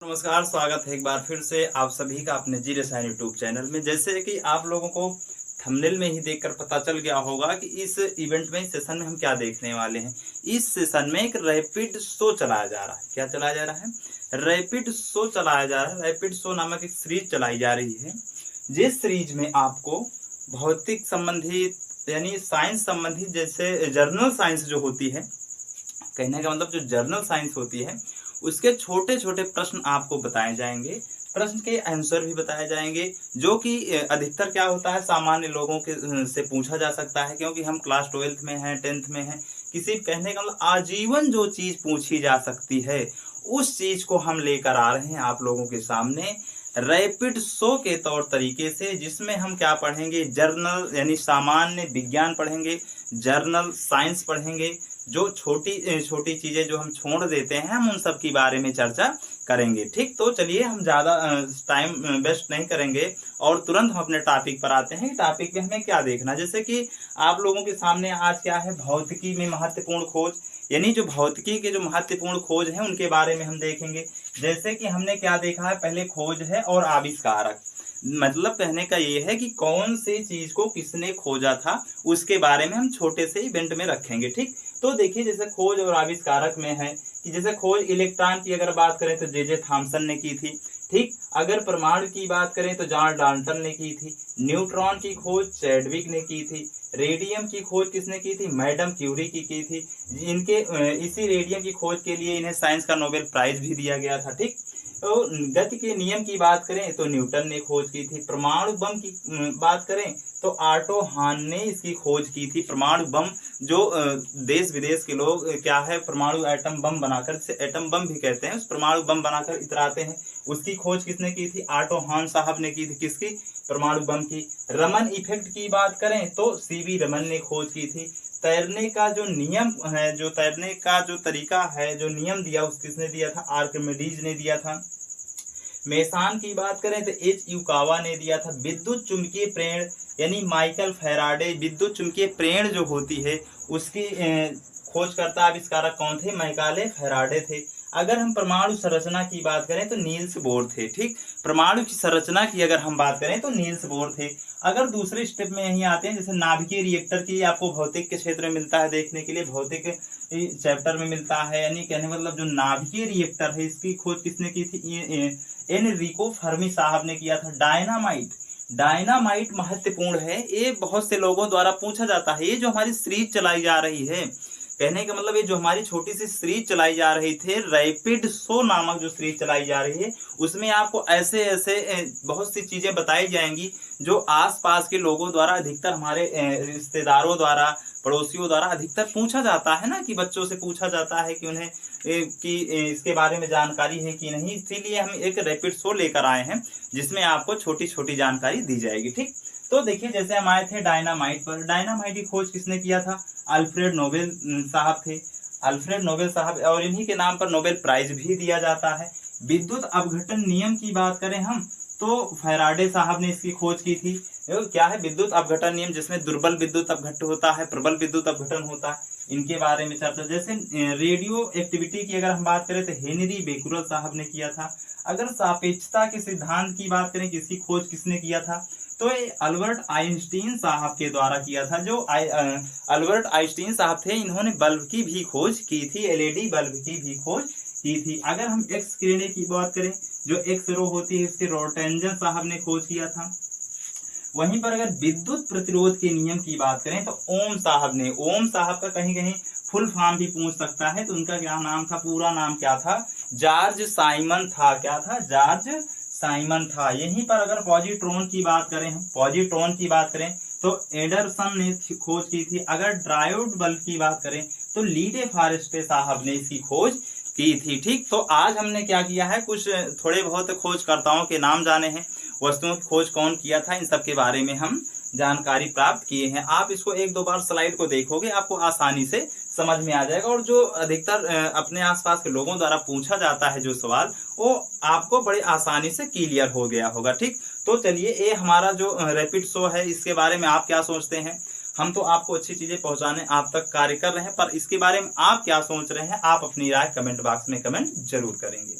नमस्कार, स्वागत है एक बार फिर से आप सभी का अपने जी रसायन यूट्यूब चैनल में। जैसे कि आप लोगों को थंबनेल में ही देखकर पता चल गया होगा कि इस इवेंट में, इस सेशन में हम क्या देखने वाले हैं। इस सेशन में एक रैपिड शो चलाया जा रहा है। क्या चलाया जा रहा है? रैपिड शो चलाया जा रहा है। रैपिड शो नामक एक सीरीज चलाई जा रही है, जिस सीरीज में आपको भौतिक संबंधित यानी साइंस संबंधित, जैसे जर्नल साइंस जो होती है, कहने का मतलब जो जर्नल साइंस होती है उसके छोटे छोटे प्रश्न आपको बताए जाएंगे। प्रश्न के आंसर भी बताए जाएंगे, जो कि अधिकतर क्या होता है, सामान्य लोगों के से पूछा जा सकता है, क्योंकि हम क्लास 12th में हैं, 10th में हैं। किसी कहने का मतलब आजीवन जो चीज पूछी जा सकती है उस चीज को हम लेकर आ रहे हैं आप लोगों के सामने रैपिड शो के तौर तरीके से, जिसमें हम क्या पढ़ेंगे, जर्नल यानी सामान्य विज्ञान पढ़ेंगे, जर्नल साइंस पढ़ेंगे। जो छोटी छोटी चीजें जो हम छोड़ देते हैं, हम उन सब के बारे में चर्चा करेंगे। ठीक, तो चलिए हम ज्यादा टाइम वेस्ट नहीं करेंगे और तुरंत हम अपने टॉपिक पर आते हैं। टॉपिक में हमें क्या देखना, जैसे कि आप लोगों के सामने आज क्या है, भौतिकी में महत्वपूर्ण खोज, यानी जो भौतिकी के जो महत्वपूर्ण खोज हैं उनके बारे में हम देखेंगे। जैसे कि हमने क्या देखा है, पहले खोज है और आविष्कारक। मतलब कहने का ये है कि कौन सी चीज को किसने खोजा था उसके बारे में हम छोटे से इवेंट में रखेंगे। ठीक, तो देखिए जैसे खोज और आविष्कारक में है कि जैसे खोज इलेक्ट्रॉन की अगर बात करें तो जे थॉमसन ने की थी। ठीक, अगर परमाणु की बात करें तो जॉन डाल्टन ने की थी। न्यूट्रॉन की खोज चैडविक ने की थी। रेडियम की खोज किसने की थी? मैडम क्यूरी की थी। इनके इसी रेडियम की खोज के लिए इन्हें साइंस का नोबेल प्राइज भी दिया गया था। ठीक, तो गति के नियम की बात करें तो न्यूटन ने खोज की थी। परमाणु बम की बात करें तो ऑटो हान ने इसकी खोज की थी। परमाणु बम जो देश विदेश के लोग क्या है, परमाणु एटम बम बनाकर, जिसे एटम बम भी कहते हैं, उस परमाणु बम बनाकर इतराते हैं, उसकी खोज किसने की थी? ऑटो हान साहब ने की थी। किसकी? परमाणु बम की। रमन इफेक्ट की बात करें तो सीवी रमन ने खोज की थी। तैरने का जो नियम है, जो तैरने का जो तरीका है, जो नियम दिया, उस किसने दिया था? आर्किमिडीज ने दिया था। मेसान की बात करें तो एच यूकावा ने दिया था। विद्युत चुंबकीय प्रेरण यानी माइकल फैराडे, विद्युत चुंबकीय प्रेरण जो होती है उसकी खोजकर्ता आविष्कारक कौन थे? माइकल फैराडे थे। अगर हम परमाणु संरचना की बात करें तो नील्स बोर थे। ठीक, परमाणु की संरचना की अगर हम बात करें तो नील्स बोर थे। अगर दूसरे स्टेप में यही आते हैं, जैसे नाभिकीय रिएक्टर की आपको भौतिक के क्षेत्र में मिलता है देखने के लिए, भौतिक चैप्टर में मिलता है, यानी कहने मतलब जो नाभिकीय रिएक्टर है इसकी खोज किसने की थी? एनरिको फर्मी साहब ने किया था। डायनामाइट, डायनामाइट महत्वपूर्ण है, ये बहुत से लोगों द्वारा पूछा जाता है। ये जो हमारी सीरीज चलाई जा रही है, कहने का मतलब ये जो हमारी छोटी सी सीरीज चलाई जा रही थी, रैपिड शो नामक जो सीरीज चलाई जा रही है, उसमें आपको ऐसे ऐसे बहुत सी चीजें बताई जाएंगी जो आसपास के लोगों द्वारा, अधिकतर हमारे रिश्तेदारों द्वारा, पड़ोसियों द्वारा अधिकतर पूछा जाता है ना, कि बच्चों से पूछा जाता है कि उन्हें कि इसके बारे में जानकारी है कि नहीं। इसीलिए हम एक रैपिड शो लेकर आए हैं जिसमें आपको छोटी छोटी जानकारी दी जाएगी। ठीक, तो देखिए जैसे हम आए थे डायनामाइट पर। डायनामाइट की खोज किसने किया था? अल्फ्रेड नोबेल साहब थे। अल्फ्रेड नोबेल साहब, और इन्हीं के नाम पर नोबेल प्राइज भी दिया जाता है। विद्युत अपघटन नियम की बात करें हम तो फैराडे साहब ने इसकी खोज की थी। क्या है? विद्युत अपघटन नियम, जिसमें दुर्बल विद्युत अपघटन होता है, प्रबल विद्युत अपघटन होता है, इनके बारे में चर्चा। जैसे रेडियो एक्टिविटी की अगर हम बात करें तो हेनरी बेकुरल साहब ने किया था। अगर सापेक्षता के सिद्धांत की बात करें, किसकी खोज किसने किया था? तो ये अल्बर्ट आइंस्टीन साहब के द्वारा किया था। जो अल्बर्ट आइंस्टीन साहब थे, इन्होंने बल्ब की भी खोज की थी, एलईडी बल्ब की भी खोज की थी। अगर हम एक्स किरणें की बात करें, जो एक्स रो होती है, उसके रोटेंजन साहब ने खोज किया था। वहीं पर अगर विद्युत प्रतिरोध के नियम की बात करें तो ओम साहब ने, ओम साहब का कहीं कहीं फुल फॉर्म भी पूछ सकता है, तो उनका क्या नाम था, पूरा नाम क्या था? जॉर्ज साइमन था। क्या था? जॉर्ज साइमन था। यहीं पर अगर पॉजिट्रॉन की बात करें, हम पॉजिट्रॉन की बात करें तो एंडरसन ने खोज की थी। अगर डायोड बल्ब की बात करें तो लीडे फॉरेस्टे साहब ने इसकी खोज की थी। ठीक, तो आज हमने क्या किया है, कुछ थोड़े बहुत खोजकर्ताओं के नाम जाने हैं, वस्तुओं की खोज कौन किया था, इन सब के बारे में हम जानकारी प्राप्त किए हैं। आप इसको एक दो बार स्लाइड को देखोगे, आपको आसानी से समझ में आ जाएगा। और जो अधिकतर अपने आसपास के लोगों द्वारा पूछा जाता है जो सवाल, वो आपको बड़े आसानी से क्लियर हो गया होगा। ठीक, तो चलिए, ये हमारा जो रैपिड शो है, इसके बारे में आप क्या सोचते हैं? हम तो आपको अच्छी चीजें पहुंचाने आप तक कार्य कर रहे हैं, पर इसके बारे में आप क्या सोच रहे हैं? आप अपनी राय कमेंट बॉक्स में कमेंट जरूर करेंगे।